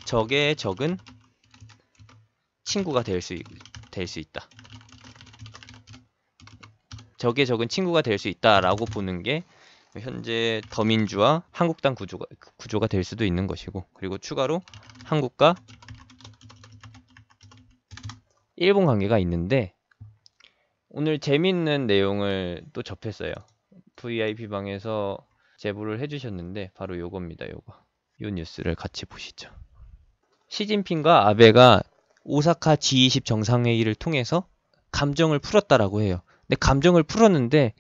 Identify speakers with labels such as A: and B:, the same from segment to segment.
A: 적의 적은 친구가 될 수 있다. 적의 적은 친구가 될 수 있다라고 보는 게 현재 더민주와 한국당 구조가 될 수도 있는 것이고, 그리고 추가로 한국과 일본 관계가 있는데, 오늘 재밌는 내용을 또 접했어요. VIP방에서 제보를 해주셨는데 바로 요겁니다. 요 뉴스를 같이 보시죠. 시진핑과 아베가 오사카 G20 정상회의를 통해서 감정을 풀었다라고 해요. 근데 감정을 풀었는데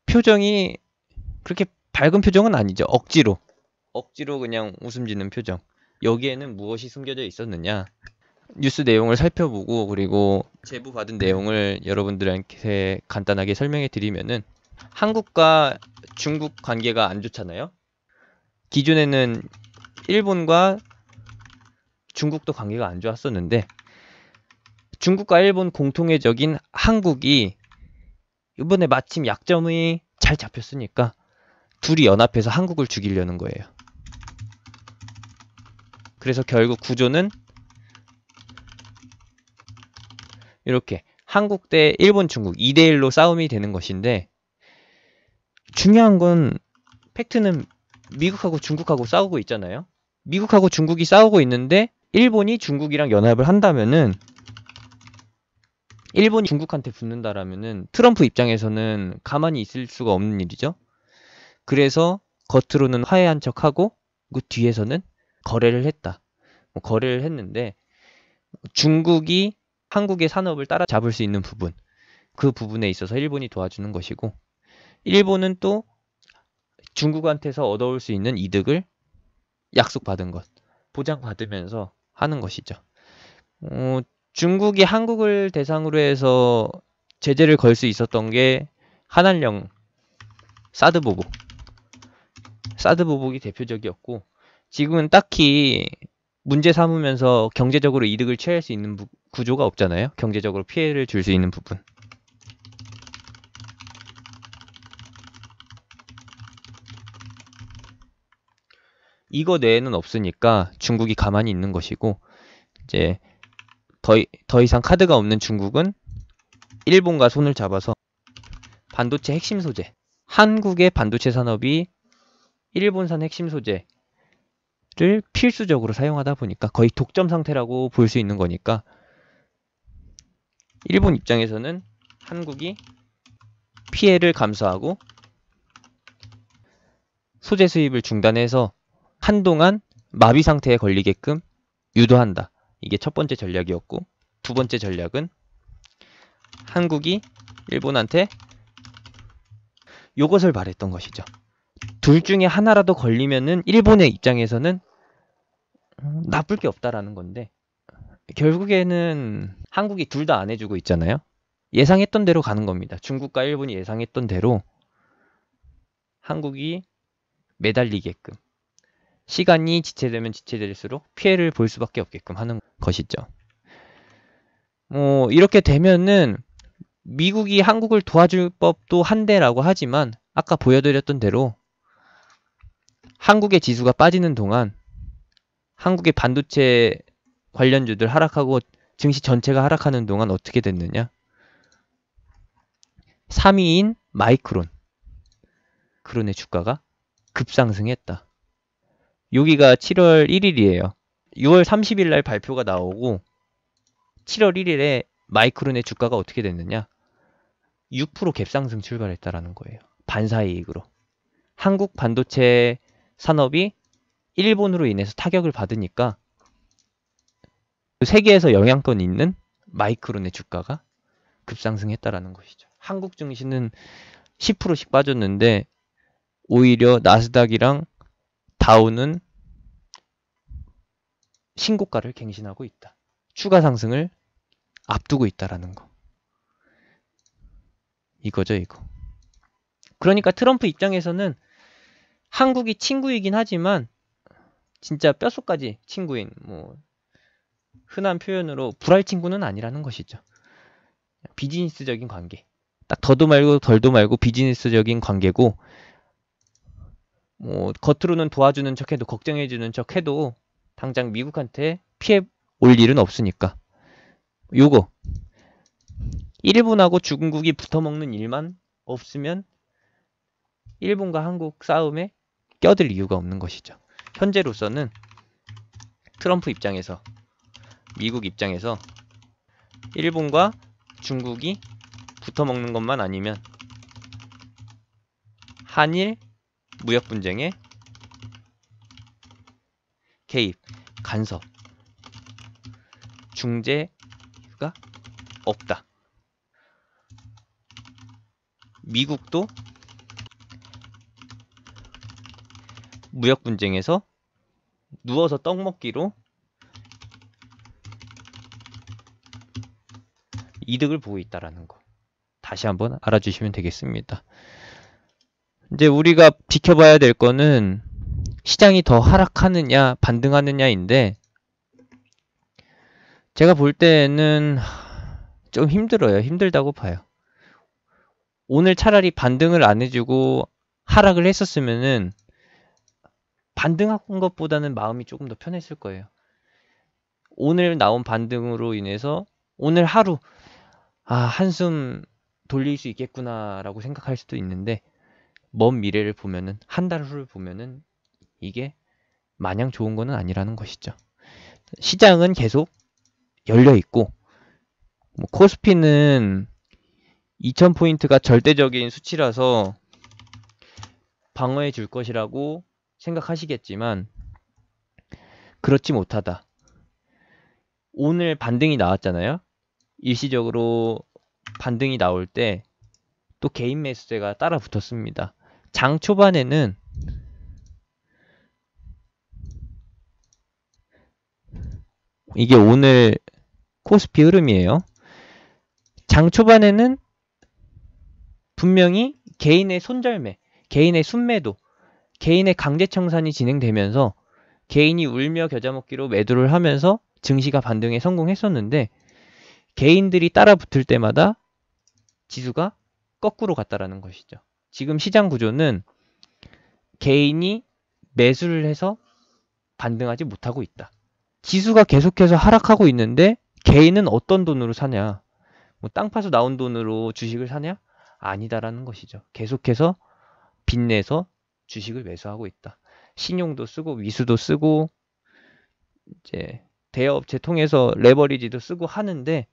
A: 표정이 그렇게 밝은 표정은 아니죠. 억지로 그냥 웃음 짓는 표정. 여기에는 무엇이 숨겨져 있었느냐? 뉴스 내용을 살펴보고, 그리고 제보 받은 내용을 여러분들한테 간단하게 설명해 드리면은, 한국과 중국 관계가 안 좋잖아요. 기존에는 일본과 중국도 관계가 안 좋았었는데, 중국과 일본 공통의 적인 한국이 이번에 마침 약점이 잘 잡혔으니까 둘이 연합해서 한국을 죽이려는 거예요. 그래서 결국 구조는 이렇게 한국 대 일본, 중국 2대1로 싸움이 되는 것인데, 중요한 건 팩트는 미국하고 중국하고 싸우고 있잖아요. 미국하고 중국이 싸우고 있는데 일본이 중국이랑 연합을 한다면은, 일본이 중국한테 붙는다라면은 트럼프 입장에서는 가만히 있을 수가 없는 일이죠. 그래서 겉으로는 화해한 척하고 그 뒤에서는 거래를 했다. 거래를 했는데, 중국이 한국의 산업을 따라잡을 수 있는 부분, 그 부분에 있어서 일본이 도와주는 것이고, 일본은 또 중국한테서 얻어올 수 있는 이득을 약속받은 것, 보장받으면서 하는 것이죠. 중국이 한국을 대상으로 해서 제재를 걸 수 있었던 게 한안령 사드 보복이 대표적이었고, 지금은 딱히 문제 삼으면서 경제적으로 이득을 취할 수 있는 구조가 없잖아요. 경제적으로 피해를 줄 수 있는 부분. 이거 내에는 없으니까 중국이 가만히 있는 것이고, 이제 더 이상 카드가 없는 중국은 일본과 손을 잡아서 반도체 핵심 소재, 한국의 반도체 산업이 일본산 핵심 소재를 필수적으로 사용하다 보니까 거의 독점 상태라고 볼 수 있는 거니까, 일본 입장에서는 한국이 피해를 감수하고 소재 수입을 중단해서 한동안 마비 상태에 걸리게끔 유도한다. 이게 첫 번째 전략이었고, 두 번째 전략은 한국이 일본한테 요것을 말했던 것이죠. 둘 중에 하나라도 걸리면은 일본의 입장에서는 나쁠 게 없다라는 건데, 결국에는 한국이 둘 다 안 해주고 있잖아요. 예상했던 대로 가는 겁니다. 중국과 일본이 예상했던 대로 한국이 매달리게끔, 시간이 지체되면 지체될수록 피해를 볼 수밖에 없게끔 하는 것이죠. 이렇게 되면은 미국이 한국을 도와줄 법도 한데라고 하지만, 아까 보여드렸던 대로 한국의 지수가 빠지는 동안, 한국의 반도체 관련주들 하락하고 증시 전체가 하락하는 동안 어떻게 됐느냐? 3위인 마이크론의 주가가 급상승했다. 여기가 7월 1일이에요. 6월 30일 날 발표가 나오고 7월 1일에 마이크론의 주가가 어떻게 됐느냐? 6% 갭상승 출발했다라는 거예요. 반사이익으로. 한국 반도체 산업이 일본으로 인해서 타격을 받으니까 세계에서 영향권 있는 마이크론의 주가가 급상승했다라는 것이죠. 한국 증시는 10%씩 빠졌는데 오히려 나스닥이랑 다우는 신고가를 갱신하고 있다. 추가 상승을 앞두고 있다라는 거. 이거죠, 이거. 그러니까 트럼프 입장에서는 한국이 친구이긴 하지만 진짜 뼛속까지 친구인, 흔한 표현으로 불알 친구는 아니라는 것이죠. 비즈니스적인 관계. 딱 더도 말고 덜도 말고 비즈니스적인 관계고, 뭐 겉으로는 도와주는 척해도 걱정해주는 척해도 당장 미국한테 피해 올 일은 없으니까. 요거 일본하고 중국이 붙어먹는 일만 없으면 일본과 한국 싸움에 껴들 이유가 없는 것이죠. 현재로서는 트럼프 입장에서, 미국 입장에서 일본과 중국이 붙어먹는 것만 아니면 한일 무역 분쟁에 개입, 간섭, 중재가 없다. 미국도 무역 분쟁에서 누워서 떡 먹기로 이득을 보고 있다라는 거 다시 한번 알아주시면 되겠습니다. 이제 우리가 지켜봐야 될 거는 시장이 더 하락하느냐 반등하느냐인데, 제가 볼 때는 좀 힘들어요. 힘들다고 봐요. 오늘 차라리 반등을 안 해주고 하락을 했었으면은 반등한 것보다는 마음이 조금 더 편했을 거예요. 오늘 나온 반등으로 인해서 오늘 하루 한숨 돌릴 수 있겠구나라고 생각할 수도 있는데, 먼 미래를 보면은, 한 달 후를 보면은 이게 마냥 좋은 거는 아니라는 것이죠. 시장은 계속 열려 있고, 뭐 코스피는 2000포인트가 절대적인 수치라서 방어해 줄 것이라고 생각하시겠지만 그렇지 못하다. 오늘 반등이 나왔잖아요. 일시적으로 반등이 나올 때 또 개인 매수세가 따라 붙었습니다. 장 초반에는 이게 오늘 코스피 흐름이에요. 장 초반에는 분명히 개인의 손절매, 개인의 순매도, 개인의 강제청산이 진행되면서 개인이 울며 겨자 먹기로 매도를 하면서 증시가 반등에 성공했었는데, 개인들이 따라 붙을 때마다 지수가 거꾸로 갔다라는 것이죠. 지금 시장 구조는 개인이 매수를 해서 반등하지 못하고 있다. 지수가 계속해서 하락하고 있는데 개인은 어떤 돈으로 사냐? 뭐 땅 파서 나온 돈으로 주식을 사냐? 아니다라는 것이죠. 계속해서 빚내서 주식을 매수하고 있다. 신용도 쓰고 위수도 쓰고 이제 대여업체 통해서 레버리지도 쓰고 하는데,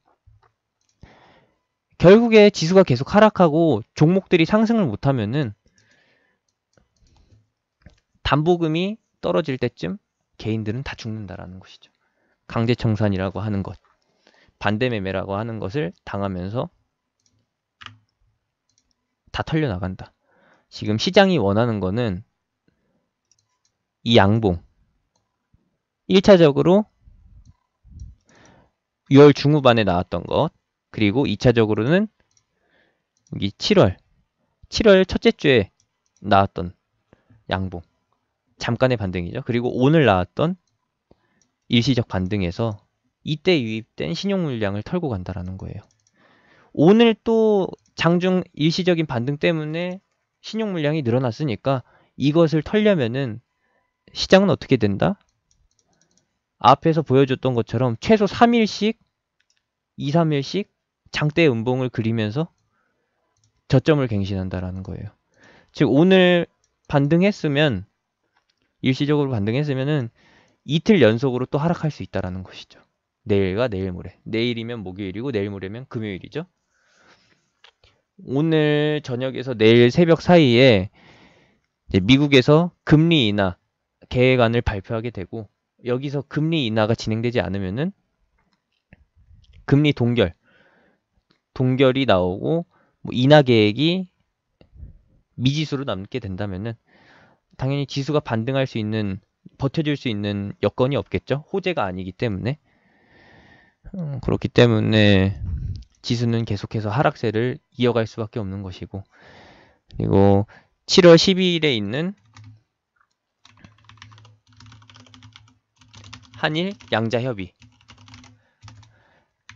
A: 결국에 지수가 계속 하락하고 종목들이 상승을 못하면은 담보금이 떨어질 때쯤 개인들은 다 죽는다라는 것이죠. 강제청산이라고 하는 것, 반대매매라고 하는 것을 당하면서 다 털려나간다. 지금 시장이 원하는 거는 이 양봉, 1차적으로 6월 중후반에 나왔던 것, 그리고 2차적으로는 여기 7월 첫째 주에 나왔던 양봉, 잠깐의 반등이죠. 그리고 오늘 나왔던 일시적 반등에서 이때 유입된 신용 물량을 털고 간다라는 거예요. 오늘 또 장중 일시적인 반등 때문에 신용 물량이 늘어났으니까 이것을 털려면은 시장은 어떻게 된다? 앞에서 보여줬던 것처럼 최소 3일씩, 2, 3일씩 장대 음봉을 그리면서 저점을 갱신한다라는 거예요. 즉 오늘 반등했으면, 일시적으로 반등했으면은 이틀 연속으로 또 하락할 수 있다라는 것이죠. 내일과 내일 모레. 내일이면 목요일이고 내일 모레면 금요일이죠. 오늘 저녁에서 내일 새벽 사이에 이제 미국에서 금리 인하 계획안을 발표하게 되고, 여기서 금리 인하가 진행되지 않으면은 금리 동결이 나오고 뭐 인하 계획이 미지수로 남게 된다면은 당연히 지수가 반등할 수 있는, 버텨줄 수 있는 여건이 없겠죠. 호재가 아니기 때문에. 그렇기 때문에 지수는 계속해서 하락세를 이어갈 수밖에 없는 것이고, 그리고 7월 12일에 있는 한일 양자 협의,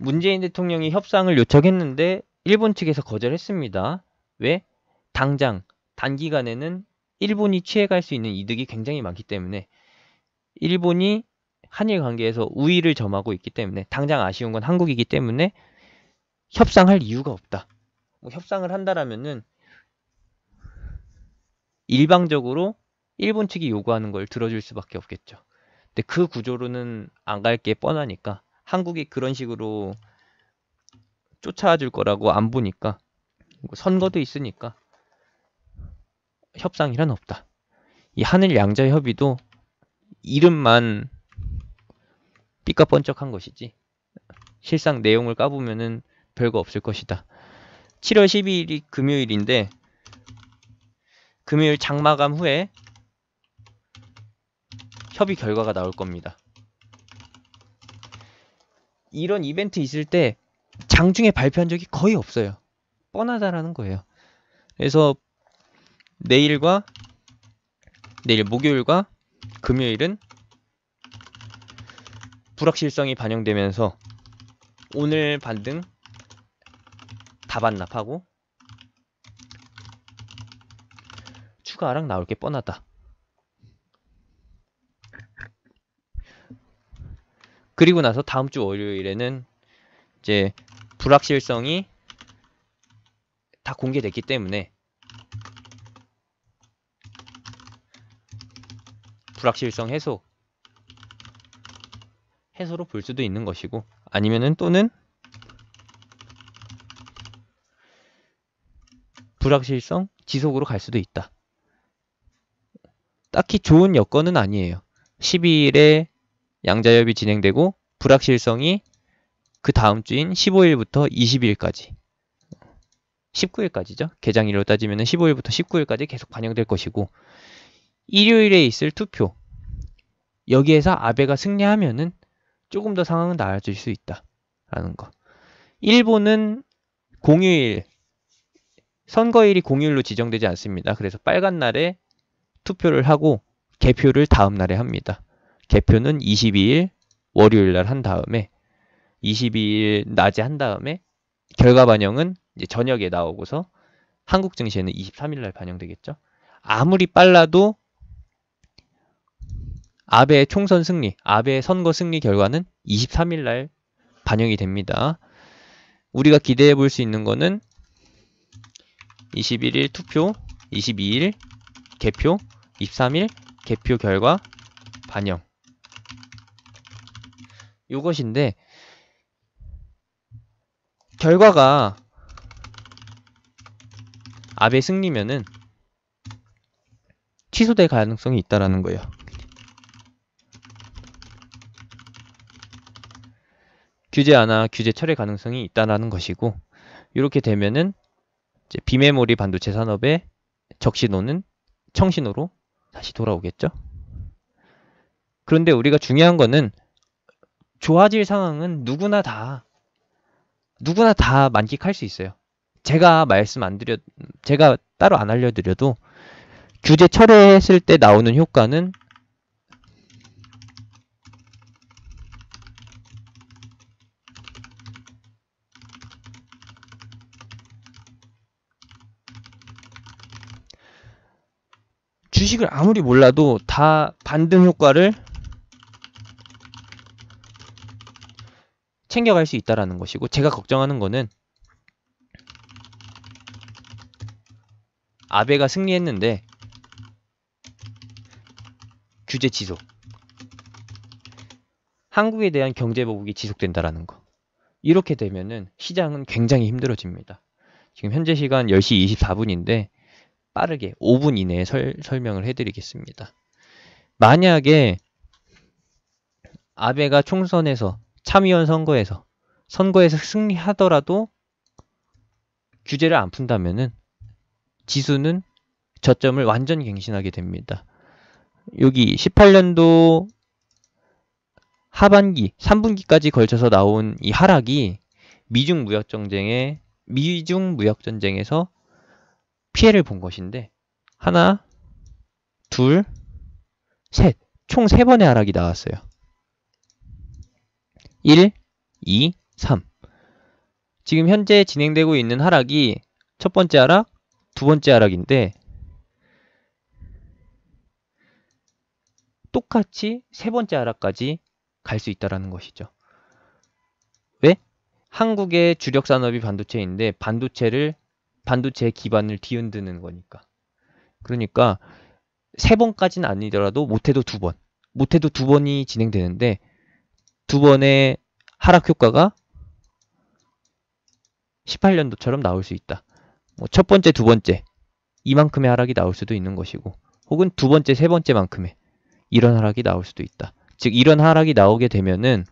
A: 문재인 대통령이 협상을 요청했는데 일본 측에서 거절했습니다. 왜? 당장 단기간에는 일본이 취해갈 수 있는 이득이 굉장히 많기 때문에, 일본이 한일 관계에서 우위를 점하고 있기 때문에, 당장 아쉬운 건 한국이기 때문에 협상할 이유가 없다. 뭐 협상을 한다라면은 일방적으로 일본 측이 요구하는 걸 들어줄 수밖에 없겠죠. 근데 그 구조로는 안 갈 게 뻔하니까, 한국이 그런 식으로 쫓아와 줄 거라고 안 보니까, 선거도 있으니까 협상이란 없다. 이 한일 양자 협의도 이름만 삐까뻔쩍한 것이지 실상 내용을 까보면은 별거 없을 것이다. 7월 12일이 금요일인데, 금요일 장마감 후에 협의 결과가 나올 겁니다. 이런 이벤트 있을 때 장중에 발표한 적이 거의 없어요. 뻔하다라는 거예요. 그래서 내일 목요일과 금요일은 불확실성이 반영되면서 오늘 반등 다 반납하고 추가 하락 나올 게 뻔하다. 그리고 나서 다음 주 월요일에는 이제 불확실성이 다 공개됐기 때문에 불확실성 해소로 볼 수도 있는 것이고, 아니면은 또는 불확실성 지속으로 갈 수도 있다. 딱히 좋은 여건은 아니에요. 12일에 양자협이 진행되고 불확실성이 그 다음 주인 15일부터 20일까지 19일까지죠. 개장일로 따지면 15일부터 19일까지 계속 반영될 것이고, 일요일에 있을 투표, 여기에서 아베가 승리하면은 조금 더 상황은 나아질 수 있다라는 거. 일본은 공휴일, 선거일이 공휴일로 지정되지 않습니다. 그래서 빨간 날에 투표를 하고 개표를 다음 날에 합니다. 개표는 22일 월요일 날 한 다음에 22일 낮에 한 다음에 결과 반영은 이제 저녁에 나오고서 한국 증시에는 23일 날 반영되겠죠. 아무리 빨라도 아베의 총선 승리, 아베의 선거 승리 결과는 23일 날 반영이 됩니다. 우리가 기대해 볼 수 있는 거는 21일 투표, 22일 개표, 23일 개표 결과 반영. 요것인데, 결과가 아베 승리면은 취소될 가능성이 있다라는 거예요. 규제 완화, 규제 철회 가능성이 있다라는 것이고, 이렇게 되면은 이제 비메모리 반도체 산업의 적신호는 청신호로 다시 돌아오겠죠. 그런데 우리가 중요한 거는 좋아질 상황은 누구나 다 만끽할 수 있어요. 제가 따로 안 알려드려도 규제 철회했을 때 나오는 효과는 주식을 아무리 몰라도 다 반등 효과를 챙겨갈 수 있다라는 것이고, 제가 걱정하는 거는 아베가 승리했는데 규제 지속, 한국에 대한 경제 보복이 지속된다라는 거. 이렇게 되면은 시장은 굉장히 힘들어집니다. 지금 현재 시간 10시 24분인데 빠르게 5분 이내에 설명을 해드리겠습니다. 만약에 아베가 총선에서, 참의원 선거에서 승리하더라도 규제를 안 푼다면은 지수는 저점을 완전히 갱신하게 됩니다. 여기 18년도 하반기, 3분기까지 걸쳐서 나온 이 하락이 미중 무역 전쟁에서 피해를 본 것인데, 하나, 둘, 셋, 총 3번의 하락이 나왔어요. 1, 2, 3. 지금 현재 진행되고 있는 하락이 첫 번째 하락, 두 번째 하락인데 똑같이 세 번째 하락까지 갈 수 있다는 것이죠. 왜? 한국의 주력 산업이 반도체인데 반도체 기반을 뒤흔드는 거니까. 그러니까 세 번까지는 아니더라도 못해도 두 번. 못해도 두 번이 진행되는데 두 번의 하락 효과가 18년도처럼 나올 수 있다. 뭐 첫 번째, 두 번째 이만큼의 하락이 나올 수도 있는 것이고 혹은 두 번째, 세 번째만큼의 이런 하락이 나올 수도 있다. 즉 이런 하락이 나오게 되면은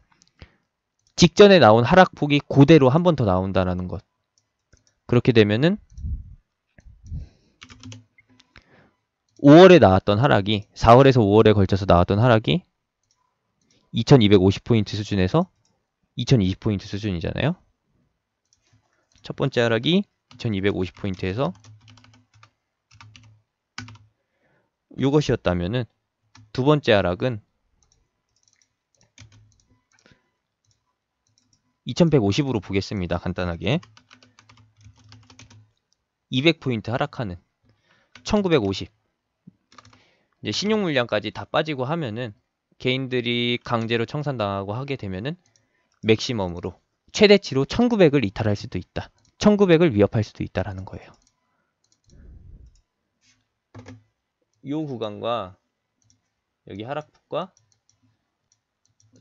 A: 직전에 나온 하락폭이 그대로 한 번 더 나온다는 것. 그렇게 되면은 5월에 나왔던 하락이 4월에서 5월에 걸쳐서 나왔던 하락이 2250포인트 수준에서 2020포인트 수준이잖아요. 첫 번째 하락이 2250포인트에서 이것이었다면은 두 번째 하락은 2150으로 보겠습니다. 간단하게 200포인트 하락하는 1950 이제 신용 물량까지 다 빠지고 하면은 개인들이 강제로 청산당하고 하게 되면은 맥시멈으로 최대치로 1900을 이탈할 수도 있다. 1900을 위협할 수도 있다라는 거예요. 이 구간과 여기 하락폭과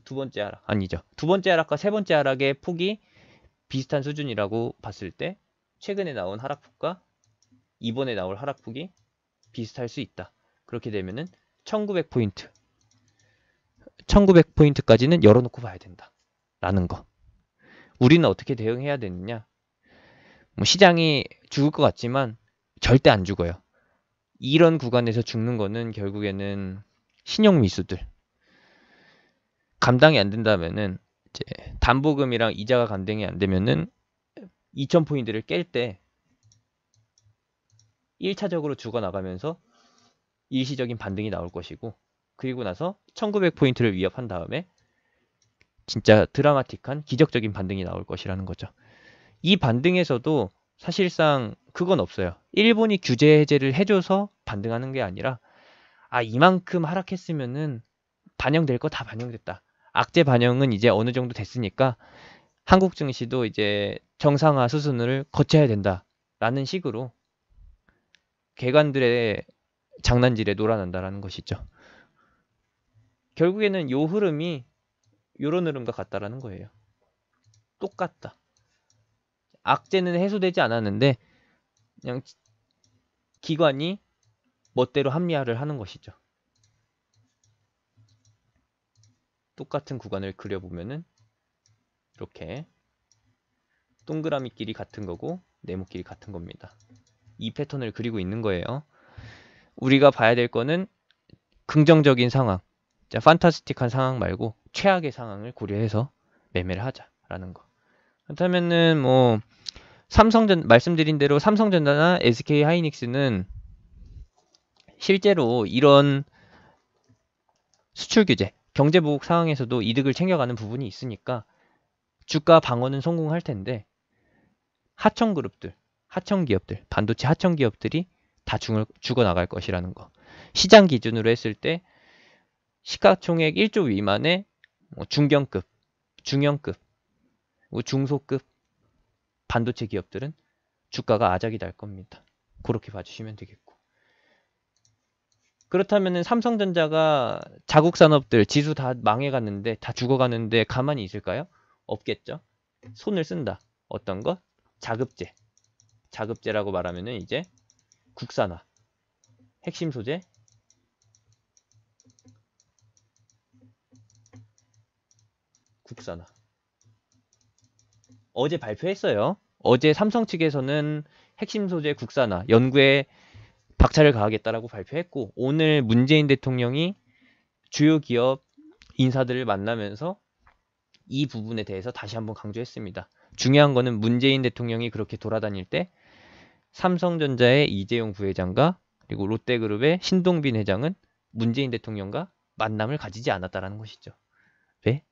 A: 두 번째 하락 아니죠. 두 번째 하락과 세 번째 하락의 폭이 비슷한 수준이라고 봤을 때 최근에 나온 하락폭과 이번에 나올 하락폭이 비슷할 수 있다. 그렇게 되면은 1900포인트 1900포인트까지는 열어놓고 봐야 된다. 라는 거. 우리는 어떻게 대응해야 되느냐? 뭐 시장이 죽을 것 같지만 절대 안 죽어요. 이런 구간에서 죽는 거는 결국에는 신용 미수들. 감당이 안 된다면은 이제 담보금이랑 이자가 감당이 안 되면은 2000포인트를 깰 때 1차적으로 죽어나가면서 일시적인 반등이 나올 것이고 그리고 나서 1900포인트를 위협한 다음에 진짜 드라마틱한 기적적인 반등이 나올 것이라는 거죠. 이 반등에서도 사실상 그건 없어요. 일본이 규제 해제를 해줘서 반등하는 게 아니라 이만큼 하락했으면은 반영될 거 다 반영됐다. 악재 반영은 이제 어느 정도 됐으니까 한국 증시도 이제 정상화 수순을 거쳐야 된다라는 식으로 개관들의 장난질에 놀아난다라는 것이죠. 결국에는 요 흐름이 요런 흐름과 같다라는 거예요. 똑같다. 악재는 해소되지 않았는데 그냥 기관이 멋대로 합리화를 하는 것이죠. 똑같은 구간을 그려보면은 이렇게 동그라미 길이 같은 거고 네모 길이 같은 겁니다. 이 패턴을 그리고 있는 거예요. 우리가 봐야 될 거는 긍정적인 상황, 판타스틱한 상황 말고 최악의 상황을 고려해서 매매를 하자라는 거. 그렇다면은 뭐 말씀드린 대로 삼성전자나 SK 하이닉스는 실제로 이런 수출 규제, 경제 보복 상황에서도 이득을 챙겨가는 부분이 있으니까 주가 방어는 성공할 텐데 하청 그룹들, 하청 기업들, 반도체 하청 기업들이 다 죽어나갈 것이라는 거. 시장 기준으로 했을 때 시가총액 1조 미만의 중견급, 중형급, 중소급 반도체 기업들은 주가가 아작이 날 겁니다. 그렇게 봐주시면 되겠고. 그렇다면 삼성전자가 자국 산업들 지수 다 망해갔는데 다 죽어가는데 가만히 있을까요? 없겠죠. 손을 쓴다. 어떤 것? 자급제. 자급제라고 말하면은 이제 국산화, 핵심 소재, 국산화. 어제 발표했어요. 어제 삼성 측에서는 핵심 소재 국산화 연구에 박차를 가하겠다라고 발표했고 오늘 문재인 대통령이 주요 기업 인사들을 만나면서 이 부분에 대해서 다시 한번 강조했습니다. 중요한 거는 문재인 대통령이 그렇게 돌아다닐 때 삼성전자의 이재용 부회장과 그리고 롯데그룹의 신동빈 회장은 문재인 대통령과 만남을 가지지 않았다라는 것이죠. 왜?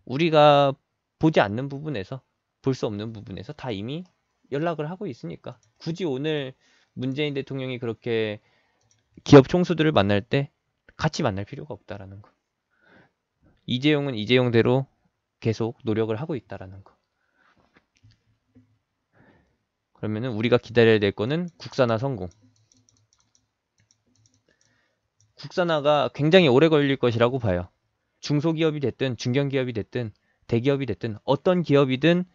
A: 우리가 보지 않는 부분에서 볼 수 없는 부분에서 다 이미 연락을 하고 있으니까 굳이 오늘 문재인 대통령이 그렇게 기업 총수들을 만날 때 같이 만날 필요가 없다라는 거. 이재용은 이재용대로 계속 노력을 하고 있다라는 거. 그러면은 우리가 기다려야 될 거는 국산화 성공. 국산화가 굉장히 오래 걸릴 것이라고 봐요. 중소기업이 됐든 중견기업이 됐든 대기업이 됐든 어떤 기업이든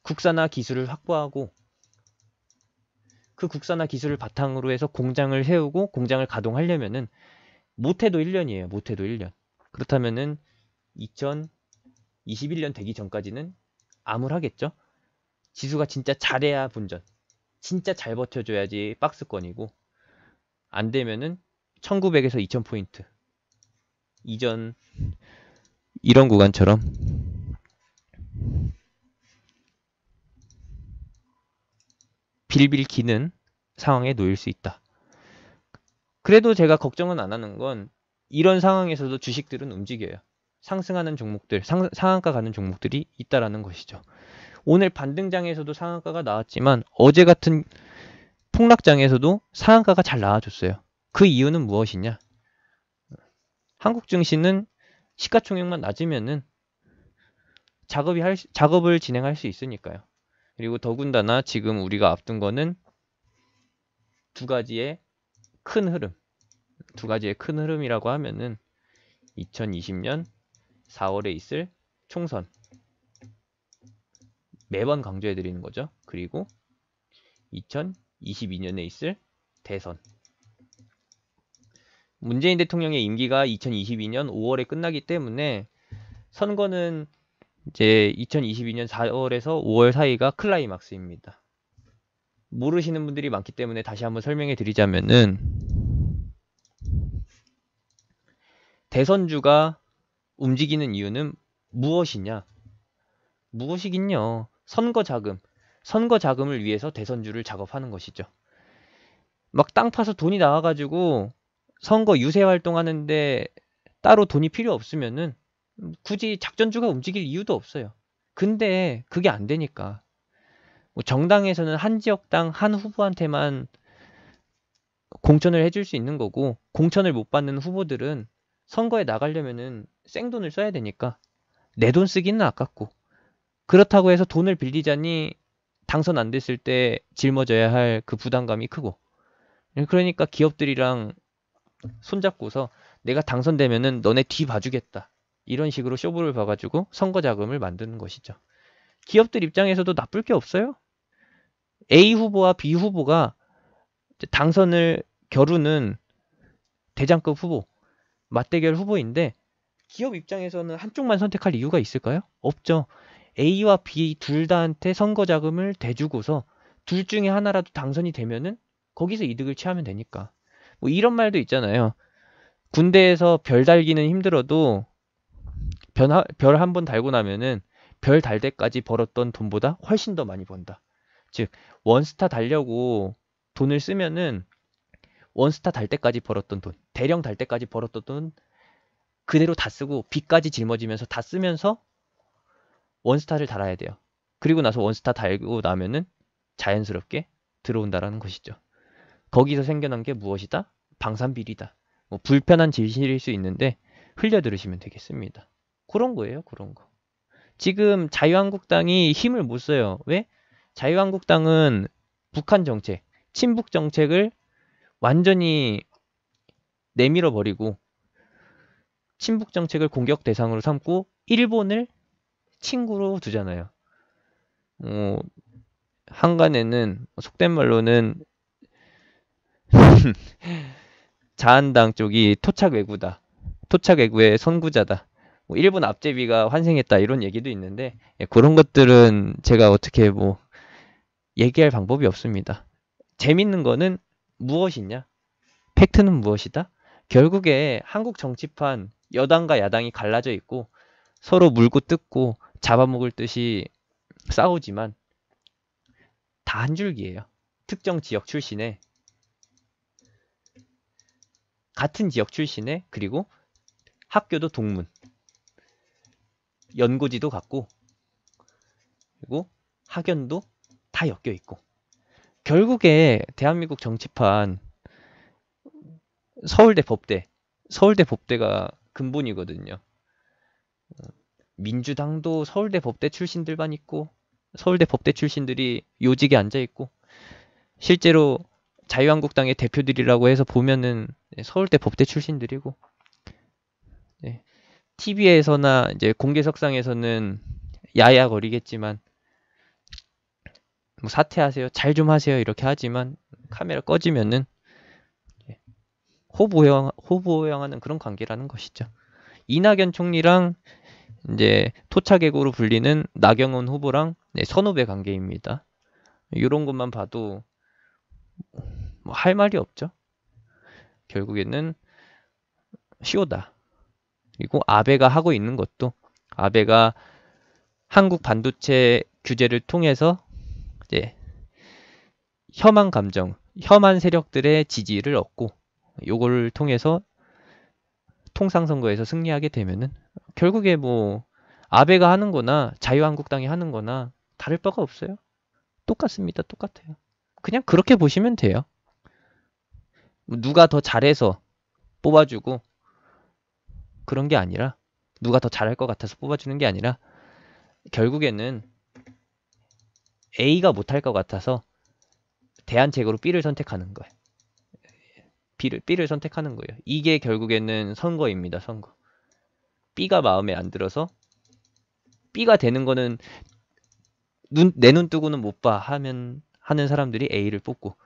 A: 국산화 기술을 확보하고 그 국산화 기술을 바탕으로 해서 공장을 세우고 공장을 가동하려면은 못해도 1년이에요. 못해도 1년. 그렇다면은 2021년 되기 전까지는 암울하겠죠. 지수가 진짜 잘해야 본전. 진짜 잘 버텨줘야지 박스권이고 안 되면은 1900에서 2000포인트. 이전 이런 구간처럼 빌빌 기는 상황에 놓일 수 있다. 그래도 제가 걱정은 안 하는 건 이런 상황에서도 주식들은 움직여요. 상승하는 종목들, 상한가 가는 종목들이 있다라는 것이죠. 오늘 반등장에서도 상한가가 나왔지만 어제 같은 폭락장에서도 상한가가 잘 나와줬어요. 그 이유는 무엇이냐? 한국 증시는 시가총액만 낮으면은 작업을 진행할 수 있으니까요. 그리고 더군다나 지금 우리가 앞둔 거는 두 가지의 큰 흐름. 두 가지의 큰 흐름이라고 하면은 2020년 4월에 있을 총선. 매번 강조해 드리는 거죠. 그리고 2022년에 있을 대선. 문재인 대통령의 임기가 2022년 5월에 끝나기 때문에 선거는 이제 2022년 4월에서 5월 사이가 클라이막스입니다. 모르시는 분들이 많기 때문에 다시 한번 설명해 드리자면은 대선주가 움직이는 이유는 무엇이냐? 무엇이긴요. 선거 자금을 위해서 대선주를 작업하는 것이죠. 막 땅 파서 돈이 나와가지고 선거 유세 활동하는데 따로 돈이 필요 없으면은 굳이 작전주가 움직일 이유도 없어요. 근데 그게 안 되니까 뭐 정당에서는 한 지역당 한 후보한테만 공천을 해줄 수 있는 거고 공천을 못 받는 후보들은 선거에 나가려면은 생돈을 써야 되니까 내 돈 쓰기는 아깝고 그렇다고 해서 돈을 빌리자니 당선 안 됐을 때 짊어져야 할 그 부담감이 크고 그러니까 기업들이랑 손잡고서 내가 당선되면은 너네 뒤 봐주겠다 이런 식으로 쇼부를 봐가지고 선거 자금을 만드는 것이죠. 기업들 입장에서도 나쁠 게 없어요. A 후보와 B 후보가 당선을 겨루는 대장급 후보, 맞대결 후보인데 기업 입장에서는 한쪽만 선택할 이유가 있을까요? 없죠. A와 B 둘 다한테 선거 자금을 대주고서 둘 중에 하나라도 당선이 되면은 거기서 이득을 취하면 되니까. 뭐 이런 말도 있잖아요. 군대에서 별 달기는 힘들어도 별 한 번 달고 나면은 별 달 때까지 벌었던 돈보다 훨씬 더 많이 번다. 즉 원스타 달려고 돈을 쓰면은 원스타 달 때까지 벌었던 돈, 대령 달 때까지 벌었던 돈 그대로 다 쓰고 빚까지 짊어지면서 다 쓰면서 원스타를 달아야 돼요. 그리고 나서 원스타 달고 나면은 자연스럽게 들어온다라는 것이죠. 거기서 생겨난 게 무엇이다? 방산비리다. 뭐 불편한 진실일 수 있는데 흘려 들으시면 되겠습니다. 그런 거예요, 그런 거. 지금 자유한국당이 힘을 못 써요. 왜? 자유한국당은 북한 정책, 친북 정책을 완전히 내밀어 버리고 친북 정책을 공격 대상으로 삼고 일본을 친구로 두잖아요. 한간에는 속된 말로는 자한당 쪽이 토착 외구다. 토착 외구의 선구자다. 뭐 일본 앞제비가 환생했다 이런 얘기도 있는데 그런 것들은 제가 어떻게 뭐 얘기할 방법이 없습니다. 재밌는 거는 무엇이냐? 팩트는 무엇이다? 결국에 한국 정치판 여당과 야당이 갈라져 있고 서로 물고 뜯고 잡아먹을 듯이 싸우지만 다 한 줄기예요. 특정 지역 출신의 같은 지역 출신의 그리고 학교도 동문 연고지도 같고 그리고 학연도 다 엮여 있고. 결국에 대한민국 정치판 서울대 법대가 근본이거든요. 민주당도 서울대 법대 출신들만 있고 서울대 법대 출신들이 요직에 앉아 있고 실제로 자유한국당의 대표들이라고 해서 보면은 서울대 법대 출신들이고 네. TV에서나 이제 공개석상에서는 야야거리겠지만 뭐 사퇴하세요, 잘 좀 하세요 이렇게 하지만 카메라 꺼지면은 호부호영하는 그런 관계라는 것이죠. 이낙연 총리랑 이제 토착외고로 불리는 나경원 후보랑 선후배 관계입니다. 이런 것만 봐도 뭐 할 말이 없죠. 결국에는 시오다. 그리고 아베가 하고 있는 것도 아베가 한국 반도체 규제를 통해서 이제 혐한 세력들의 지지를 얻고 요걸 통해서 통상선거에서 승리하게 되면은 결국에 뭐 아베가 하는 거나 자유한국당이 하는 거나 다를 바가 없어요. 똑같습니다. 똑같아요. 그냥 그렇게 보시면 돼요. 누가 더 잘해서 뽑아주고 그런 게 아니라 누가 더 잘할 것 같아서 뽑아주는 게 아니라 결국에는 A가 못할 것 같아서 대안책으로 B를 선택하는 거예요. B를 선택하는 거예요. 이게 결국에는 선거입니다. 선거. B가 마음에 안 들어서 B가 되는 거는 내 눈 뜨고는 못 봐 하는 사람들이 A를 뽑고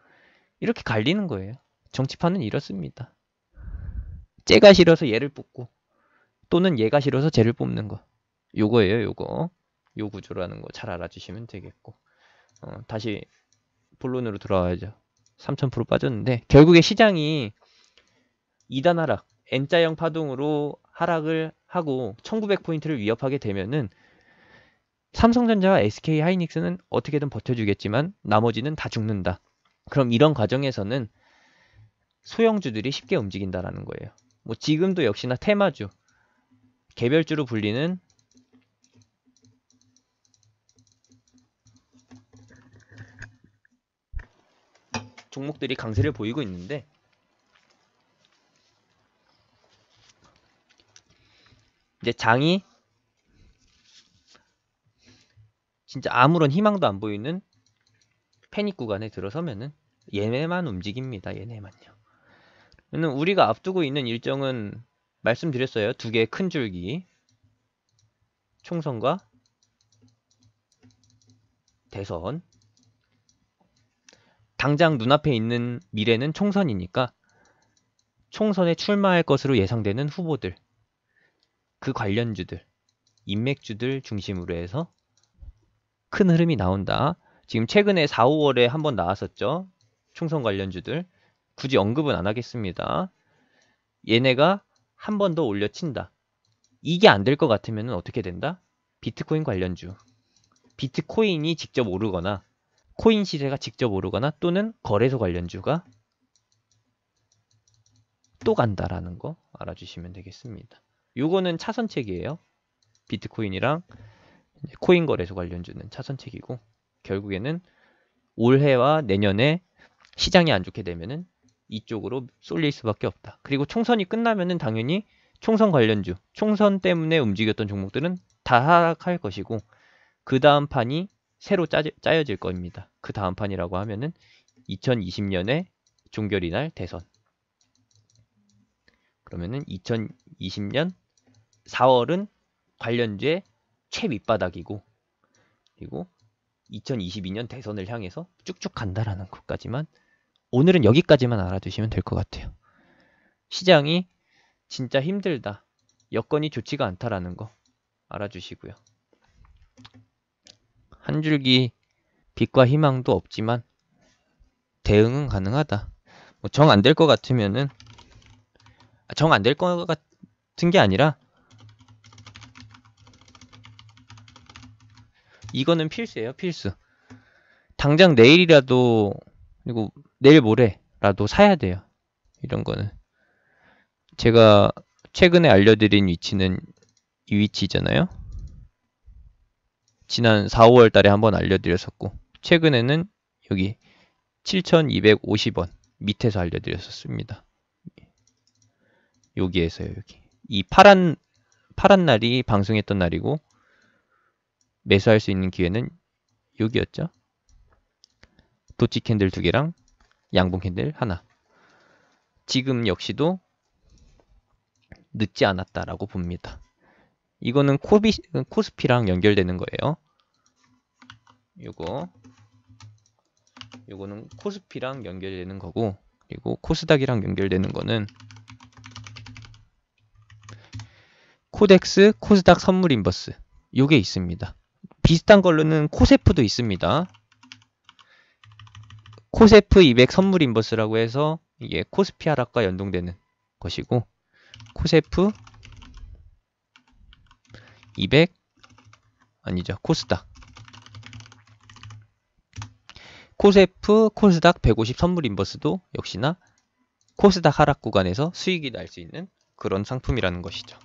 A: 이렇게 갈리는 거예요. 정치판은 이렇습니다. 쟤가 싫어서 얘를 뽑고 또는 얘가 싫어서 쟤를 뽑는 거. 요거예요. 요거. 요 구조라는 거 잘 알아주시면 되겠고 다시 본론으로 돌아와야죠. 3000% 빠졌는데 결국에 시장이 2단 하락, N자형 파동으로 하락을 하고 1900포인트를 위협하게 되면은 삼성전자와 SK하이닉스는 어떻게든 버텨주겠지만 나머지는 다 죽는다. 그럼 이런 과정에서는 소형주들이 쉽게 움직인다라는 거예요. 뭐 지금도 역시나 테마주, 개별주로 불리는 종목들이 강세를 보이고 있는데 이제 장이 진짜 아무런 희망도 안 보이는 패닉 구간에 들어서면은 얘네만 움직입니다. 얘네만요. 우리가 앞두고 있는 일정은 말씀드렸어요. 두 개의 큰 줄기. 총선과 대선. 당장 눈앞에 있는 미래는 총선이니까 총선에 출마할 것으로 예상되는 후보들, 그 관련주들, 인맥주들 중심으로 해서 큰 흐름이 나온다. 지금 최근에 4, 5월에 한번 나왔었죠. 총선 관련주들. 굳이 언급은 안 하겠습니다. 얘네가 한 번 더 올려친다. 이게 안 될 것 같으면 어떻게 된다? 비트코인 관련주. 비트코인이 직접 오르거나 코인 시세가 직접 오르거나 또는 거래소 관련주가 또 간다라는 거 알아주시면 되겠습니다. 요거는 차선책이에요. 비트코인이랑 코인 거래소 관련주는 차선책이고 결국에는 올해와 내년에 시장이 안 좋게 되면은 이쪽으로 쏠릴 수밖에 없다. 그리고 총선이 끝나면은 당연히 총선 관련주, 총선 때문에 움직였던 종목들은 다 하락할 것이고 그 다음 판이 새로 짜여질 겁니다. 그 다음 판이라고 하면은 2020년에 종결이날 대선. 그러면은 2020년 4월은 관련주의 최밑바닥이고 그리고 2022년 대선을 향해서 쭉쭉 간다라는 것까지만 오늘은 여기까지만 알아두시면 될 것 같아요. 시장이 진짜 힘들다. 여건이 좋지가 않다라는 거 알아주시고요. 한 줄기 빛과 희망도 없지만 대응은 가능하다. 뭐 정 안 될 것 같으면은 정 안 될 것 같은 게 아니라 이거는 필수예요. 필수. 당장 내일이라도 그리고 내일 모레라도 사야 돼요. 이런 거는. 제가 최근에 알려드린 위치는 이 위치잖아요. 지난 4, 5월 달에 한번 알려드렸었고, 최근에는 여기 7,250원 밑에서 알려드렸었습니다. 여기에서요, 여기. 이 파란 날이 방송했던 날이고, 매수할 수 있는 기회는 여기였죠. 도치 캔들 2개랑 양봉 캔들 하나. 지금 역시도 늦지 않았다라고 봅니다. 이거는 코스피랑 연결되는 거예요. 요거는 코스피랑 연결되는 거고, 그리고 코스닥이랑 연결되는 거는 코덱스 코스닥 선물 인버스, 요게 있습니다. 비슷한 걸로는 코세프도 있습니다. 코세프 200 선물 인버스라고 해서 이게 코스피 하락과 연동되는 것이고, 코세프 200 아니죠, 코스닥. 코세프 코스닥 150 선물 인버스도 역시나 코스닥 하락 구간에서 수익이 날 수 있는 그런 상품이라는 것이죠.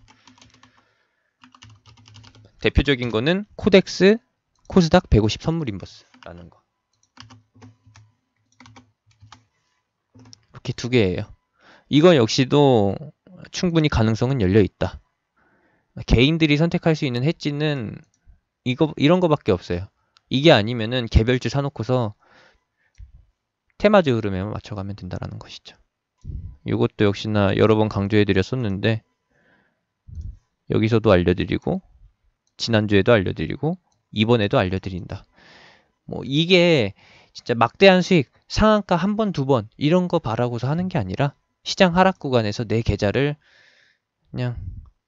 A: 대표적인 거는 코덱스 코스닥 150 선물 인버스라는 거. 이렇게 두 개예요. 이거 역시도 충분히 가능성은 열려 있다. 개인들이 선택할 수 있는 해지는 이런 거밖에 없어요. 이게 아니면은 개별주 사놓고서 테마주 흐름에만 맞춰가면 된다라는 것이죠. 이것도 역시나 여러 번 강조해드렸었는데, 여기서도 알려드리고, 지난주에도 알려드리고, 이번에도 알려드린다. 뭐 이게 진짜 막대한 수익, 상한가 한 번, 두 번 이런 거 바라고서 하는 게 아니라, 시장 하락 구간에서 내 계좌를 그냥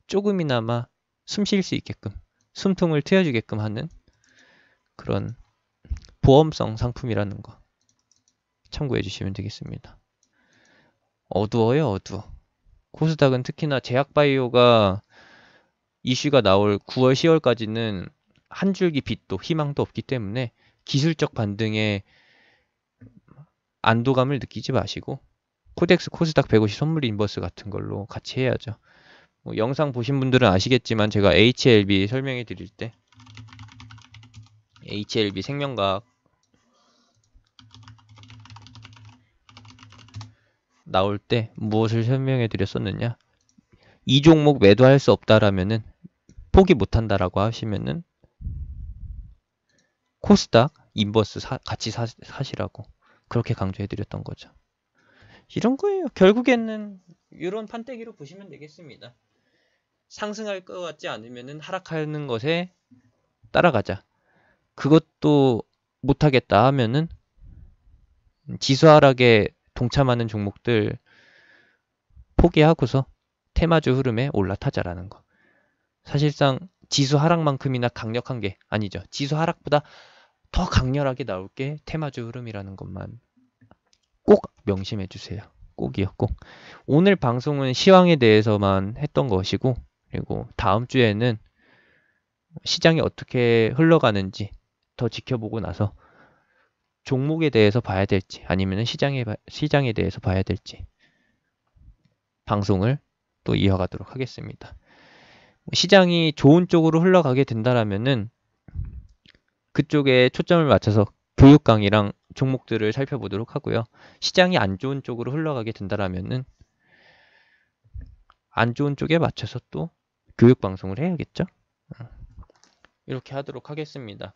A: 조금이나마 숨 쉴 수 있게끔, 숨통을 트여주게끔 하는 그런 보험성 상품이라는 거 참고해 주시면 되겠습니다. 어두워요, 어두워. 코스닥은 특히나 제약바이오가 이슈가 나올 9월, 10월까지는 한 줄기 빛도 희망도 없기 때문에 기술적 반등에 안도감을 느끼지 마시고, 코덱스 코스닥 150 선물 인버스 같은 걸로 같이 해야죠. 뭐 영상 보신 분들은 아시겠지만 제가 HLB 설명해 드릴 때 HLB 생명과학 나올 때 무엇을 설명해 드렸었느냐, 이 종목 매도할 수 없다라면은, 포기 못한다라고 하시면은 코스닥 인버스 같이 사시라고 그렇게 강조해 드렸던 거죠. 이런 거예요. 결국에는 이런 판때기로 보시면 되겠습니다. 상승할 것 같지 않으면은 하락하는 것에 따라가자. 그것도 못하겠다 하면은 지수 하락에 동참하는 종목들 포기하고서 테마주 흐름에 올라타자라는 거. 사실상 지수 하락만큼이나 강력한 게 아니죠. 지수 하락보다 더 강렬하게 나올 게 테마주 흐름이라는 것만 꼭 명심해 주세요. 꼭이요, 꼭. 오늘 방송은 시황에 대해서만 했던 것이고, 그리고 다음 주에는 시장이 어떻게 흘러가는지 더 지켜보고 나서 종목에 대해서 봐야 될지, 아니면 시장에 대해서 봐야 될지 방송을 또 이어가도록 하겠습니다. 시장이 좋은 쪽으로 흘러가게 된다라면은 그쪽에 초점을 맞춰서 교육 강의랑 종목들을 살펴보도록 하고요. 시장이 안 좋은 쪽으로 흘러가게 된다라면은 안 좋은 쪽에 맞춰서 또 교육 방송을 해야겠죠. 이렇게 하도록 하겠습니다.